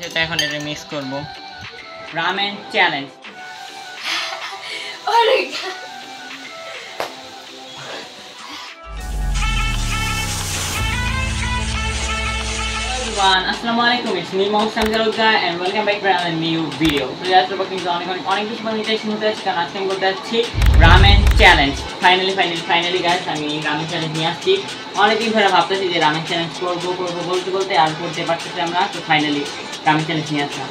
যেটা এখন এটা মিক্স করব ramen challenge Assalamualaikum, it's me Mohammed Samjalga and welcome back to a new video. Today I'm working on অনেক কিছু বানাইতেছি হতে আছে কারণ আজকে আমি করতে যাচ্ছি রামেন চ্যালেঞ্জ। ফাইনালি গাইস আমি রামেন চ্যালেঞ্জ নিয়ে আসছি। অনেকদিন ধরে ভাবতেছি যে রামেন চ্যালেঞ্জ করব বলতে আর করতে পারতেছি আমরা, তো ফাইনালি রামেন চ্যালেঞ্জ নিয়ে আসলাম।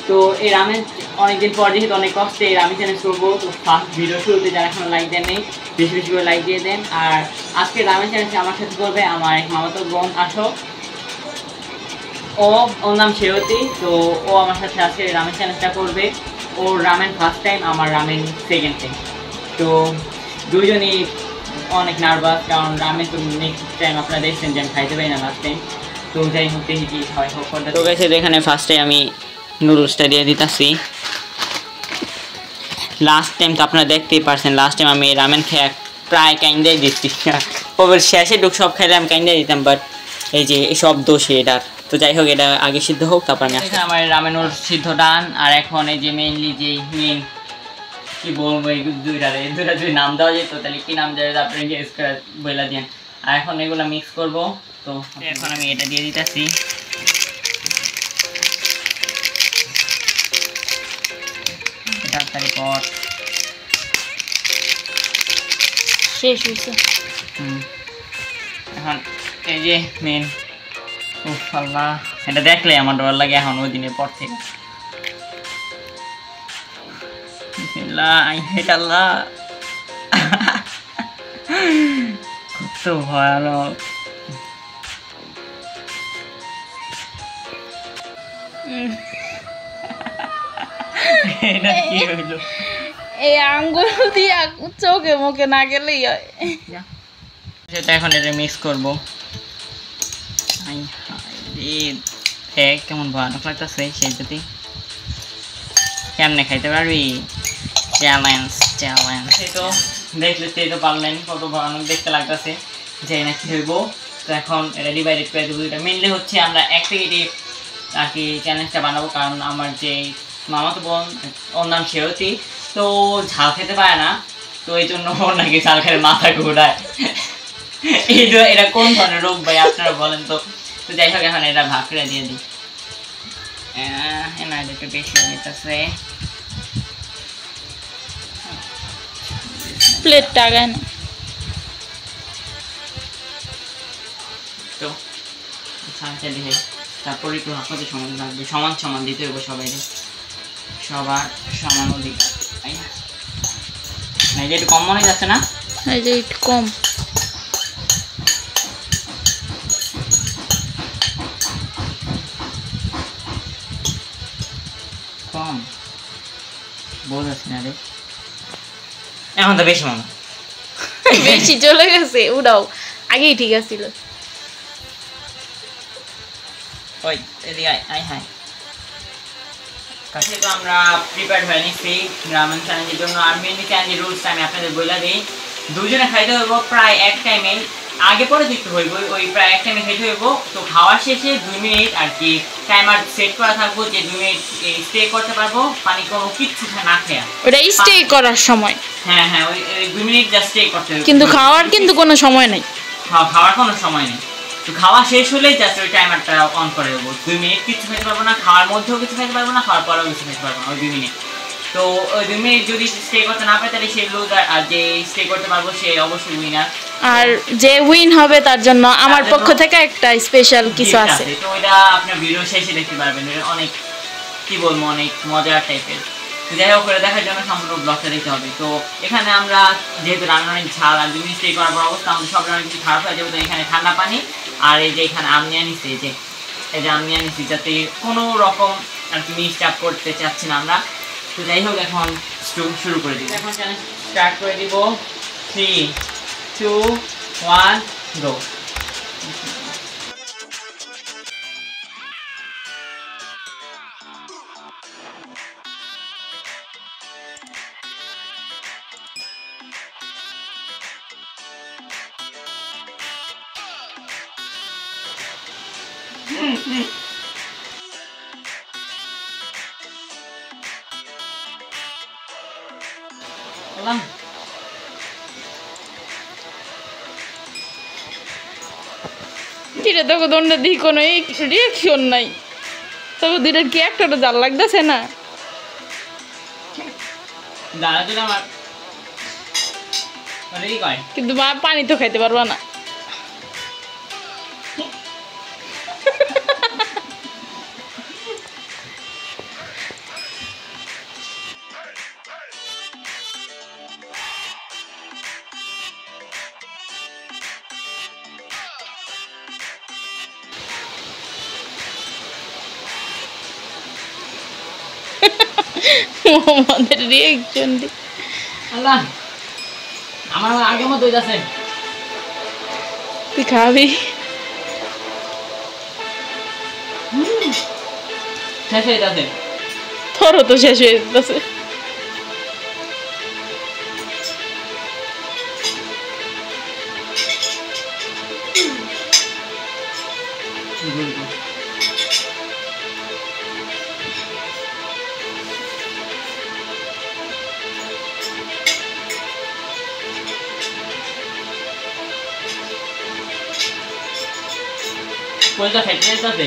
তো এই রামেন অনেকদিন পর যেহেতু অনেক কষ্টে এই রামেন চ্যালেঞ্জ করবো, তো ফার্স্ট ভিডিও শুরুতে যারা এখন লাইক দেন নেই বেশি করে লাইক দিয়ে দেন। আর আজকে রামেন চ্যালেঞ্জ আমার সাথে করবে আমার এক মামাতো বোন আসো, ওর নাম শেরতি। তো ও আমার সাথে আজকে রামেন চ্যালেঞ্জটা করবে। ওর রামেন ফার্স্ট টাইম, আমার রামেন সেকেন্ড টাইম। তো দুজনই অনেক নার্ভাস, কারণ রামেন তো নেক্সট টাইম আপনারা দেখছেন যে আমি খাইতে পারি না লাস্ট টাইম। তো যাই হোক দেখি কি হয় হোক। তো গেছে এখানে ফার্স্টে আমি নুডলসটা দিয়ে দিতেছি। লাস্ট টাইম তো আপনারা দেখতেই পারছেন, লাস্ট টাইম আমি রামেন খেয়ে প্রায় কাইন্দাই দিচ্ছি, ওর শেষে ঢুক সব খাইলে আমি কাইন্দাই দিতাম, বাট এই যে সব দোষে এটার। তো যাই হোক এটা আগে সিদ্ধ হোক, তারপর আমি এখানে আমার রামেনুর সিদ্ধ ডান। আর এখন এই যে মেইনলি যে মেন কি বলবো এই দুইটা যদি নাম দেওয়া যেত তাহলে কি নাম দেওয়া যেত আপনি গেস করে বলে দেন। আর এখন এগুলো মিক্স করব। তো এখন আমি এটা দিয়ে দিতেছি। তারপরে পর শেষ হয়েছে। এখন এই যে মেন, উফ আল্লাহ, এটা দেখলে আমার ডর লাগে এখন ওই দিনের পর থেকে। কত ভয়ানক। এটা কি হইল? এই আঙ্গুল দিয়ে চোখে মুখে না গেলেই হয়। সেটা এখন এটা মিক্স করবো। কেমন ভয়ানক লাগতেছে, সেই যদি কেমনে খাইতে পারবি? চ্যালেঞ্জ তো দেখলে তো পারলেন কত ভয়ানক দেখতে লাগতেছে, যাই না কি হইব। তো এখন এটা ডিভাইডেড করে দেবো। এটা মেনলি হচ্ছে আমরা এক প্যাকেটে আর কি চ্যালেঞ্জটা বানাবো, কারণ আমার যে মামাতো বোন ওর নাম শেরতি, তো ঝাল খেতে পারে না, তো এই জন্য ওর নাকি ঝাল খেলে মাথা ঘোরায়। এটা কোন ধরনের রোগ ভাই আপনারা বলেন তো? তো যাই হোক এখন এটা ভাগ করে দিয়ে দিই। একটু বেশি হয়ে যেতেছে। প্লেটটা আগে না তো দিয়ে তারপরে একটু হাতে সমান লাগবে, সমান দিতে হবে সবাই, সবার সমান অধিকার, তাই না? এই যে একটু কম মনে যাচ্ছে না? এই যে একটু কম। কম বোঝাচ্ছি না রে, এখন তো বেশি মনে বেশি চলে গেছে, উড়াও আগেই ঠিক আছিল। ওই এদিকে আয় হাই কাছে। তো আমরা প্রিপেয়ার হয়ে নিচ্ছি রামেন চ্যালেঞ্জের জন্য। আর মেনলি চ্যালেঞ্জের রুলসটা আমি আপনাদের বলে দিই। দুজনে খাইতে হইব প্রায় এক টাইমে, আগে পরে দেখতে হইব, ওই প্রায় এক টাইমে খাইতে হইব। তো খাওয়ার শেষে 2 মিনিট আর কি টাইমার সেট করা থাকবো, যে 2 মিনিট স্টে করতে পারবো পানি কোনো কিচ্ছু না খেয়া। ওটা স্টে করার সময়। হ্যাঁ ওই 2 মিনিট জাস্ট স্টে করতে হবে, কিন্তু খাওয়ার কিন্তু কোনো সময় নেই। খাওয়ার কোনো সময় নেই। তো খাওয়া শেষ হলেই জাস্ট ওই টাইমারটা অন করে দেবো। 2 মিনিট কিছু খেতে পারবো না, খাওয়ার মধ্যেও কিছু খেতে পারবো না, খাওয়ার পরেও কিছু খেতে পারবো না, ওই 2 মিনিট। তো ওই 2 মিনিট যদি স্টে করতে না পারে তাহলে সে লুজার, আর যে স্টে করতে পারবো সে অবশ্যই উইনার। আর যে উইন হবে তার জন্য আমার পক্ষ থেকে একটা স্পেশাল কিছু আছে। তো ওইটা আপনার ভিডিও শেষে দেখতে পারবেন, অনেক কি বলবো অনেক মজার টাইপের। যাই হোক করে দেখার জন্য সম্পূর্ণ ব্লগটা দেখতে হবে। তো এখানে আমরা যেহেতু রান্না অনেক ঝাল আর 2 মিনিট স্টে করার পর অবস্থা আমাদের সব রান্না কিছু খারাপ হয়ে যাবে। তো এখানে ঠান্ডা পানি আর এই যে এখানে আম নিয়ে নিচ্ছি, এই যে আম নিয়ে নিচ্ছি, যাতে কোনো রকম আর কি মিসটাপ করতে চাচ্ছি না আমরা। তো যাই হোক এখন শুরু করে দিব। এখন চ্যালেঞ্জ স্টার্ট করে দিব। 3, 2, 1 গো। আল্লাহ কিরে তোকে দণ্ডে দিই কোনো রিয়াকশন নাই, তবে দুইটার কি একটাটা জাল লাগতেছে না? দাঁড়া তো আমার কি কয় কিন্তু মা পানি তো খাইতে পারবা না। মোহাম্মদের রিয়াকশন দি আল্লাহ আমার আগের মতো হইতাছে। তুই খাবি? শেষ হইতাছে। তোরও তো শেষ হয়ে যেতেছে। কোনটা ফেটে যেতেছে?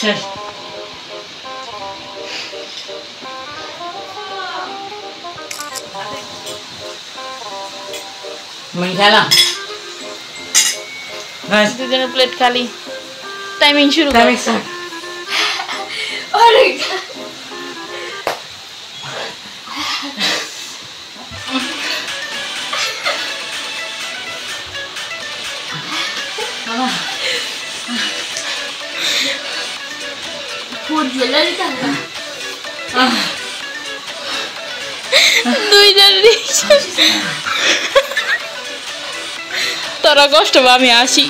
শেষ। খেলা দুজনের প্লেট খালি। টাইমিং শুরু কর। Timing start. তোরা কষ্ট বা আমি আসি।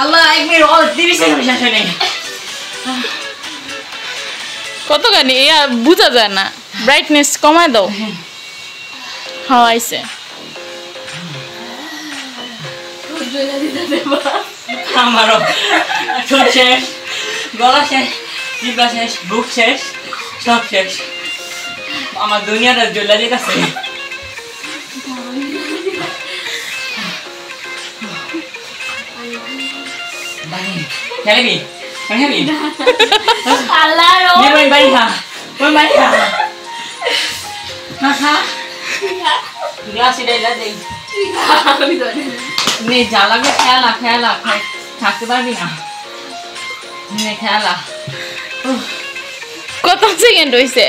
আল্লাহ 1 মিনিট 30 সেকেন্ড শেষ হয় নাই। কতখানি বুঝা যায় না, ব্রাইটনেস কমায় দাও। হ্যাঁ আইছে। আমারও ঠোঁট শেষ, গলা শেষ, জিহ্বা শেষ, বুক শেষ, সব শেষ। আমার দুনিয়াটা জ্বলে যেতেছে। খেলবি? খেলবি? বাড়ি খা, বাড়ি খা। খা গ্লাসে ডাইলা দেই। নে যা লাগবে খেলা খেলা, থাকতে পারবি না। নে খেলা। কত সেকেন্ড হইছে?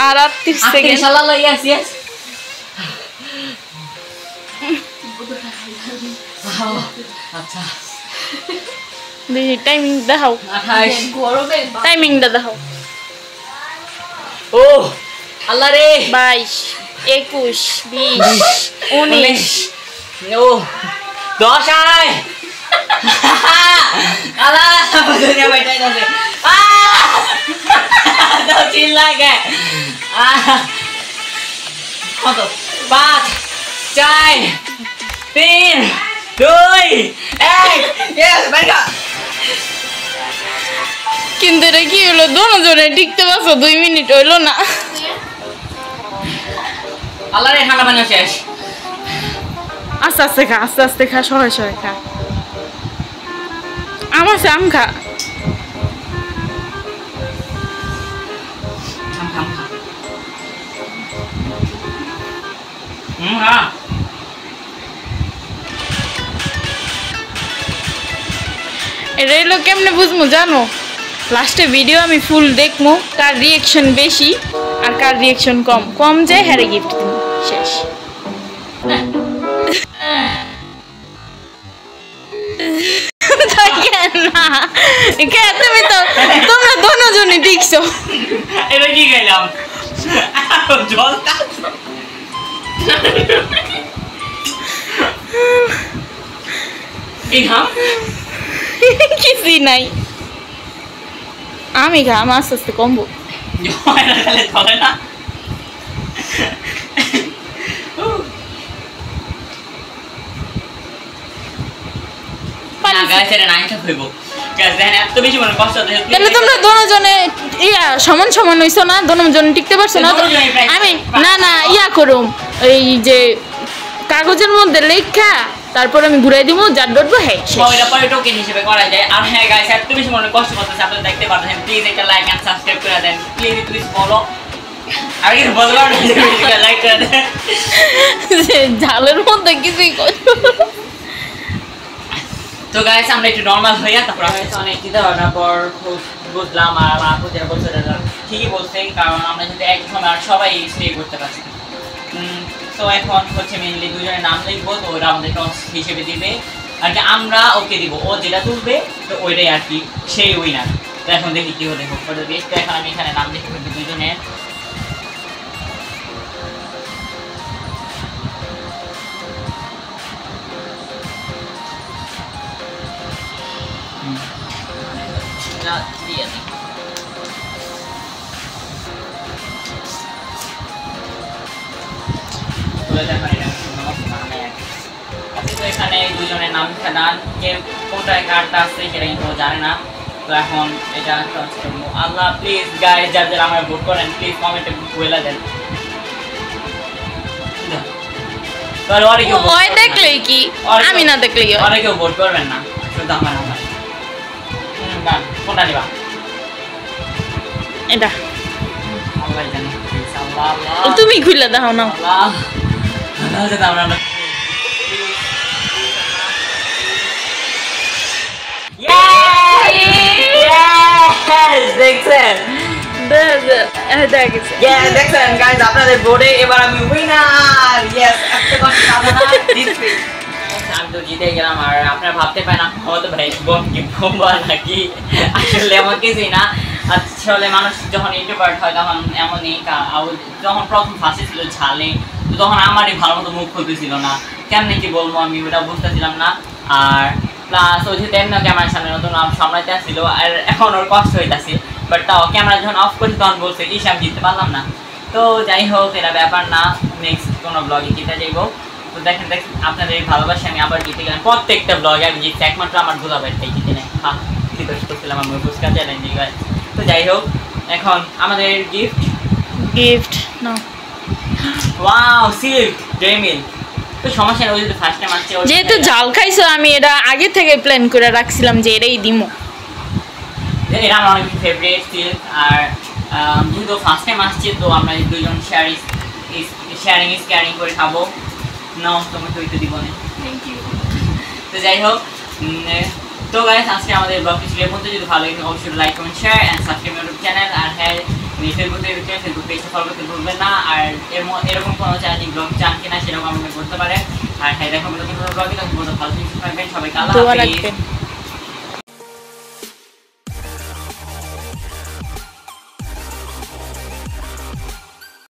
আর 30 সেকেন্ড। ইনশাআল্লাহ ইয়েস ইয়েস। আচ্ছা দেখি টাইমিং দেখাও। 28 টাইমিংটা দেখাও। ও আল্লাহ রে। 22 21 20 19 ও 10 আয়। আল্লাহ দুনিয়া বাইটাই যাচ্ছে। দাও চিল লাগে। কত? 5 4 3 2 1 ইয়েস বাইকা। কিন্তু এটা কি হলো? দুজনে টিকতে পারছো 2 মিনিট হইলো না। আল্লাহ রে ঠান্ডা পানি শেষ। আস্তে আস্তে খা, আস্তে আস্তে খা, সবাই সবাই খা। আমার আম খা। এটা এলো কেমনে বুঝবো জানো? লাস্টে ভিডিও আমি ফুল দেখবো, কার রিয়াকশন বেশি আর কার রিয়াকশন কম। কম যায় হ্যারে গিফট দিব। শেষ। তুমি তো তোমরা দুজনই দেখছো। এটা কি গেলাম? জল কিছুই নাই। আমি খা, আমি আস্তে আস্তে কমবো। গাইস এটা নাইনটা হইব গাইস দেখেন এত বেশি মনে কষ্ট হচ্ছে তাহলে তোমরা দুজনে ইয়া সমান সমান হইছো না দুজন টিকতে পারছো না আমি না না ইয়া করুম এই যে কাগজের মধ্যে লেখা তারপর আমি ঘুরাই দিব যার ডটবো হ্যাঁ ওইটা পরে টোকেন হিসেবে করা যায় আর হ্যাঁ গাইস এত বেশি মনে কষ্ট করতেছে আপনারা দেখতে পাচ্ছেন প্লিজ একটা লাইক এন্ড সাবস্ক্রাইব করে দেন প্লিজ ফলো আর কি বলবো না লাইক করে দেন ঝালের মধ্যে কিছুই করছো তো গাইস আমরা একটু নরমাল হইয়া তারপর অনেক চিন্তা ভাবনা পর বুঝলাম আর আমার আপু যেটা বলছে ঠিকই বলছে কারণ আমরা যদি এক সময় আর সবাই স্টে করতে পারছি তো এখন হচ্ছে মেনলি দুজনের নাম লিখবো তো ওরা আমাদের টস হিসেবে দিবে আর কি আমরা ওকে দিব ও যেটা তুলবে তো ওইটাই আর কি সেই উইনার তো এখন দেখি কি হলে হোক করে বেশ তো এখন আমি এখানে নাম লিখে ফেলবো দুজনের দিয়ে দিই এখানে দুজনের নাম খেলান কে কোনটায় কার্ডটা আছে সেটা কিন্তু জানে না তো এখন এটা আল্লাহ প্লিজ গাইস যারা যারা আমার ভোট করেন প্লিজ কমেন্টে বলে দেন ওই দেখলেই কি আমি না দেখলেই ওরা কেউ ভোট করবেন না শুধু আমার আমার কোনটা নিবা এটা আল্লাহ জানে আল্লাহ তুমি খুলে দাও না আল্লাহ আল্লাহ যেটা আমরা দেখছেন দেখছেন গাইস আপনাদের বোর্ডে এবার আমি উইনার ইয়েস একটা কথা সাধনা জিতছি আমি তো জিতে গেলাম আর আপনারা ভাবতে পারেন আমার তো ভাই বোম্বা নাকি আসলে এমন কিছুই না আসলে মানুষ যখন ইন্ট্রোভার্ট হয় তখন এমনই যখন প্রথম ফাঁসে ছিল ঝালে তখন আমারই ভালো মতো মুখ খুলতেছিল না কেমনি কি বলবো আমি ওটা বুঝতেছিলাম না আর প্লাস ওই যে তেমন ক্যামেরার সামনে নতুন সামলাইতে আসছিল আর এখন ওর কষ্ট হইতেছে বাট তাও ক্যামেরা যখন অফ করছি তখন বলছে ইস আমি জিততে পারলাম না তো যাই হোক এটা ব্যাপার না নেক্সট কোনো ব্লগে জিতে যাইব তো দেখেন আপনাদের ভালোবাসে আমি আবার জিতে গেলাম প্রত্যেকটা ব্লগে আমি জিতছি একমাত্র আমার দুলাভাইটাই জিতে নেই হ্যাঁ জিজ্ঞেস করছিলাম আমি ফুচকা চ্যালেঞ্জিং গাইস তো যাই হোক এখন আমাদের গিফট নাও ওয়াও সিল্ক ডেমিল তো সমস্যা নেই ওই যে ফার্স্ট টাইম আসছে যেহেতু ঝাল খাইছো আমি এটা আগে থেকে প্ল্যান করে রাখছিলাম যে এটাই দিমো এটা আমার অনেক ফেভারিট সিল্ক আর যেহেতু ফার্স্ট টাইম আসছে তো আমরা দুজন শেয়ারিং ইজ কেয়ারিং করে খাবো নাও তোমাকে ওইটা দিব না থ্যাংক ইউ তো যাই হোক তো গাইস আজকে আমাদের ব্লগটি ছিল এর মধ্যে যদি ভালো লাগে অবশ্যই like comment share and subscribe YouTube channel আর হ্যাঁ ফেসবুক পেজটা ফলো করতে ভুলবেন না আর এরকম কোনো চ্যালেঞ্জিং ব্লগ চান কিনা সেরকম আমাকে বলতে পারেন আর হ্যাঁ দেখা নতুন কোনো ব্লগে তখন ভালো থাকবেন সবাইকে আল্লাহ হাফেজ।